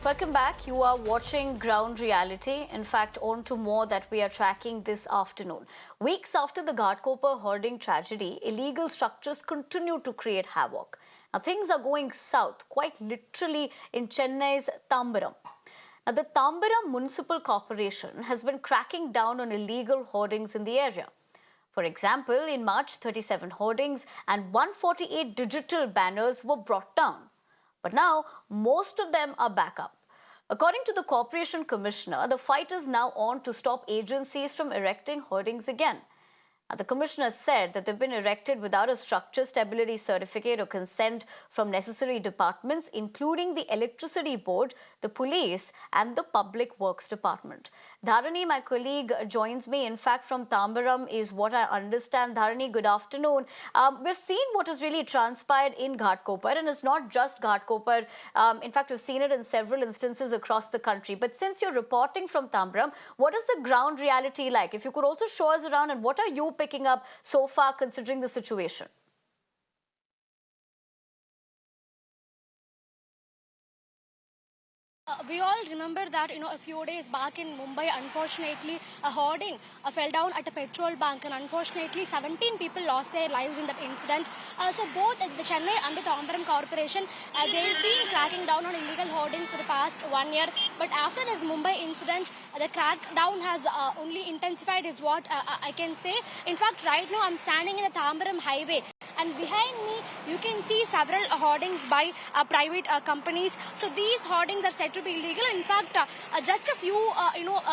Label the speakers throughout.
Speaker 1: Welcome back. You are watching Ground Reality. In fact, on to more that we are tracking this afternoon. Weeks after the Ghatkopar hoarding tragedy, illegal structures continue to create havoc. Now, things are going south, quite literally, in Chennai's Tambaram. Now, the Tambaram Municipal Corporation has been cracking down on illegal hoardings in the area. For example, in March, 37 hoardings and 148 digital banners were brought down. But now, most of them are back up. According to the Corporation Commissioner, the fight is now on to stop agencies from erecting hoardings again. The Commissioner said that they've been erected without a structure stability certificate or consent from necessary departments, including the Electricity Board, the Police and the Public Works Department. Dharani, my colleague, joins me. In fact, from Tambaram is what I understand. Dharani, good afternoon. We've seen what has really transpired in Ghatkopar, and it's not just Ghatkopar. In fact, we've seen it in several instances across the country. But since you're reporting from Tambaram, what is the ground reality like? If you could also show us around, and what are you picking up so far considering the situation?
Speaker 2: We all remember that, a few days back in Mumbai, unfortunately, a hoarding fell down at a petrol bank, and unfortunately, 17 people lost their lives in that incident. So both the Chennai and the Tambaram Corporation, they've been cracking down on illegal hoardings for the past 1 year. But after this Mumbai incident, the crackdown has only intensified is what I can say. In fact, right now, I'm standing in the Tambaram highway, and behind me, you can see several hoardings by private companies. So these hoardings are said to be illegal. In fact, just a few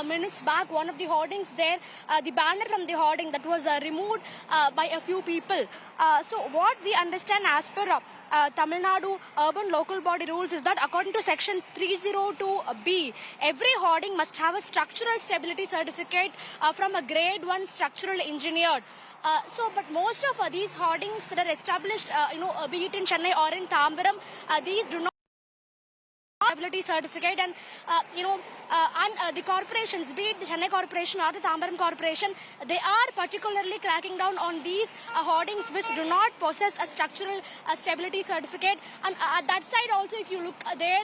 Speaker 2: minutes back, one of the hoardings there, the banner from the hoarding that was removed by a few people. So what we understand as per Tamil Nadu urban local body rules is that according to section 302B, every hoarding must have a structural stability certificate from a grade 1 structural engineer. But most of these hoardings that are established, be it in Chennai or in Tambaram, these do not stability certificate, and the corporations, be it the Chennai Corporation or the Tambaram Corporation, they are particularly cracking down on these hoardings which do not possess a structural stability certificate. And at that side also, if you look there,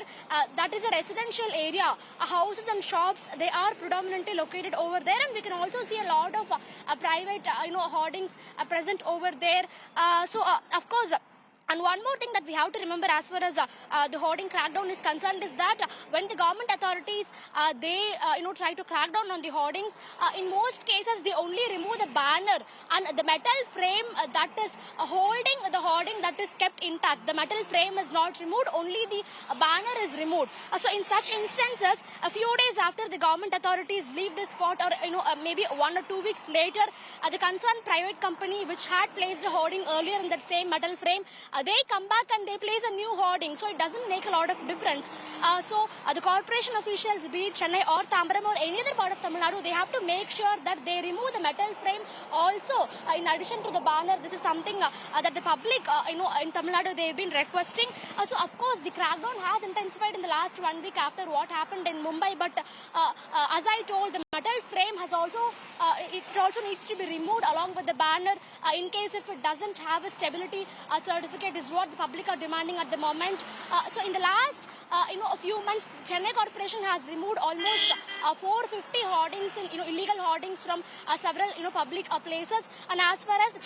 Speaker 2: that is a residential area. Houses and shops, they are predominantly located over there, and we can also see a lot of private hoardings present over there. Of course, and one more thing that we have to remember as far as the hoarding crackdown is concerned is that when the government authorities they try to crack down on the hoardings, in most cases they only remove the banner, and the metal frame that is holding the hoarding, that is kept intact. The metal frame is not removed, only the banner is removed. So in such instances, a few days after the government authorities leave the spot, or maybe 1 or 2 weeks later, the concerned private company which had placed a hoarding earlier in that same metal frame, they come back and they place a new hoarding. So it doesn't make a lot of difference. The corporation officials, be it Chennai or Tambaram or any other part of Tamil Nadu, they have to make sure that they remove the metal frame also. In addition to the banner, this is something that the public, in Tamil Nadu, they've been requesting. So of course, the crackdown has intensified in the last 1 week after what happened in Mumbai. But as I told, the metal frame has also, it also needs to be removed along with the banner in case if it doesn't have a stability certificate, is what the public are demanding at the moment. So in the last a few months, Chennai Corporation has removed almost 450 hoardings, illegal hoardings from several public places. And as far as the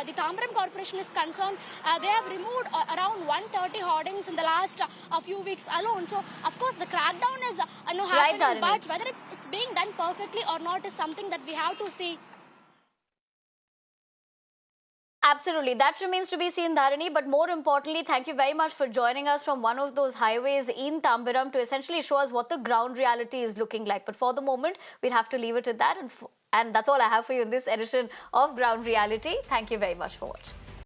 Speaker 2: the Tambaram Corporation is concerned, they have removed around 130 hoardings in the last few weeks alone. So of course the crackdown is happening, but whether it's being done perfectly or not is something that we have to see.
Speaker 1: Absolutely. That remains to be seen, Dharani. But more importantly, thank you very much for joining us from one of those highways in Tambaram to essentially show us what the ground reality is looking like. But for the moment, we'll have to leave it at that. And that's all I have for you in this edition of Ground Reality. Thank you very much for watching.